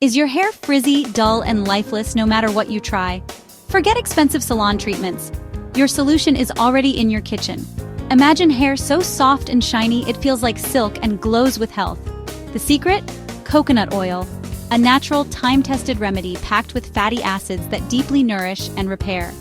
Is your hair frizzy, dull, and lifeless no matter what you try? Forget expensive salon treatments. Your solution is already in your kitchen. Imagine hair so soft and shiny it feels like silk and glows with health. The secret? Coconut oil, a natural, time-tested remedy packed with fatty acids that deeply nourish and repair.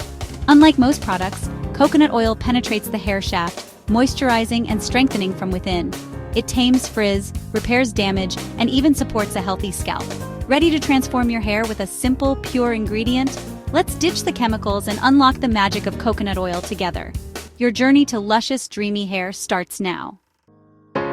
Unlike most products, coconut oil penetrates the hair shaft, moisturizing and strengthening from within. It tames frizz, repairs damage, and even supports a healthy scalp. Ready to transform your hair with a simple, pure ingredient? Let's ditch the chemicals and unlock the magic of coconut oil together. Your journey to luscious, dreamy hair starts now.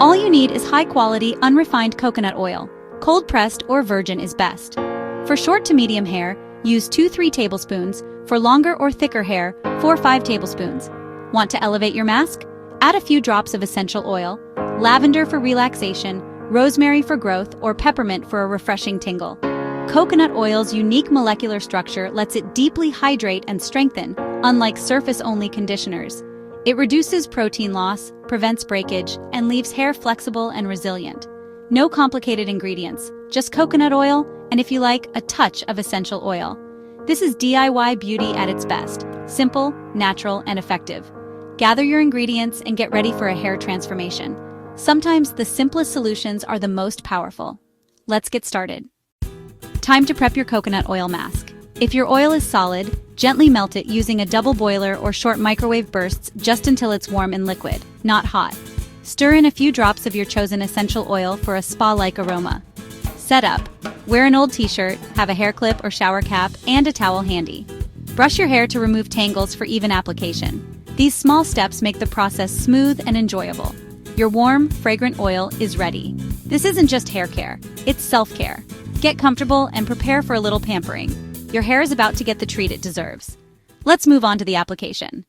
All you need is high-quality, unrefined coconut oil. Cold-pressed or virgin is best. For short to medium hair, use 2-3 tablespoons. For longer or thicker hair, 4-5 tablespoons. Want to elevate your mask? Add a few drops of essential oil, lavender for relaxation, rosemary for growth, or peppermint for a refreshing tingle. Coconut oil's unique molecular structure lets it deeply hydrate and strengthen, unlike surface-only conditioners. It reduces protein loss, prevents breakage, and leaves hair flexible and resilient. No complicated ingredients, just coconut oil, and if you like, a touch of essential oil. This is DIY beauty at its best, simple, natural, and effective. Gather your ingredients and get ready for a hair transformation. Sometimes the simplest solutions are the most powerful. Let's get started. Time to prep your coconut oil mask. If your oil is solid, gently melt it using a double boiler or short microwave bursts just until it's warm and liquid, not hot. Stir in a few drops of your chosen essential oil for a spa-like aroma. Setup: wear an old t-shirt, have a hair clip or shower cap, and a towel handy. Brush your hair to remove tangles for even application. These small steps make the process smooth and enjoyable. Your warm, fragrant oil is ready. This isn't just hair care, it's self-care. Get comfortable and prepare for a little pampering. Your hair is about to get the treat it deserves. Let's move on to the application.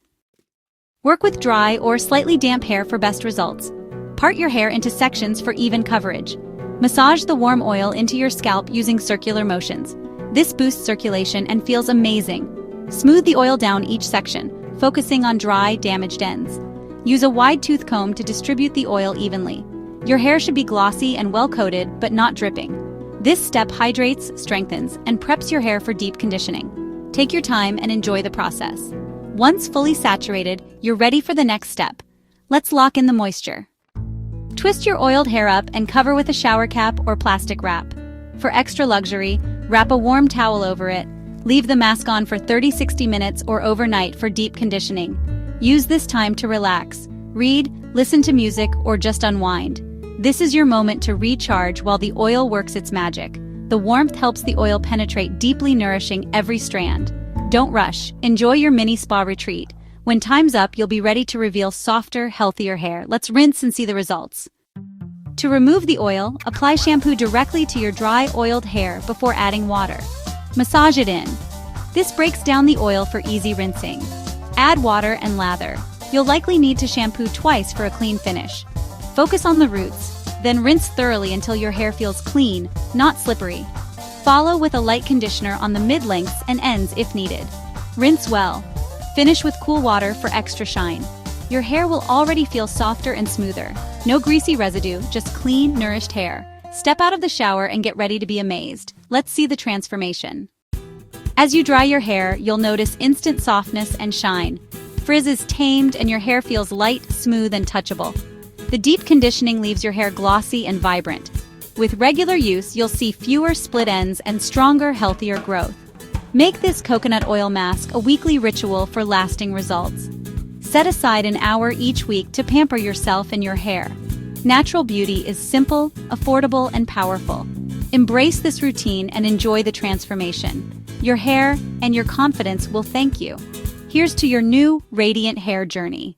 Work with dry or slightly damp hair for best results. Part your hair into sections for even coverage. Massage the warm oil into your scalp using circular motions. This boosts circulation and feels amazing. Smooth the oil down each section, focusing on dry, damaged ends. Use a wide tooth comb to distribute the oil evenly. Your hair should be glossy and well-coated, but not dripping. This step hydrates, strengthens, and preps your hair for deep conditioning. Take your time and enjoy the process. Once fully saturated, you're ready for the next step. Let's lock in the moisture. Twist your oiled hair up and cover with a shower cap or plastic wrap. For extra luxury, wrap a warm towel over it. Leave the mask on for 30-60 minutes or overnight for deep conditioning. Use this time to relax, read, listen to music, or just unwind. This is your moment to recharge while the oil works its magic. The warmth helps the oil penetrate deeply, nourishing every strand. Don't rush. Enjoy your mini spa retreat. When time's up, you'll be ready to reveal softer, healthier hair. Let's rinse and see the results. To remove the oil, apply shampoo directly to your dry, oiled hair before adding water. Massage it in. This breaks down the oil for easy rinsing. Add water and lather. You'll likely need to shampoo twice for a clean finish. Focus on the roots, then rinse thoroughly until your hair feels clean, not slippery. Follow with a light conditioner on the mid-lengths and ends if needed. Rinse well. Finish with cool water for extra shine. Your hair will already feel softer and smoother. No greasy residue, just clean, nourished hair. Step out of the shower and get ready to be amazed. Let's see the transformation. As you dry your hair, you'll notice instant softness and shine. Frizz is tamed and your hair feels light, smooth, and touchable. The deep conditioning leaves your hair glossy and vibrant. With regular use, you'll see fewer split ends and stronger, healthier growth. Make this coconut oil mask a weekly ritual for lasting results. Set aside an hour each week to pamper yourself and your hair. Natural beauty is simple, affordable, and powerful. Embrace this routine and enjoy the transformation. Your hair and your confidence will thank you. Here's to your new, radiant hair journey.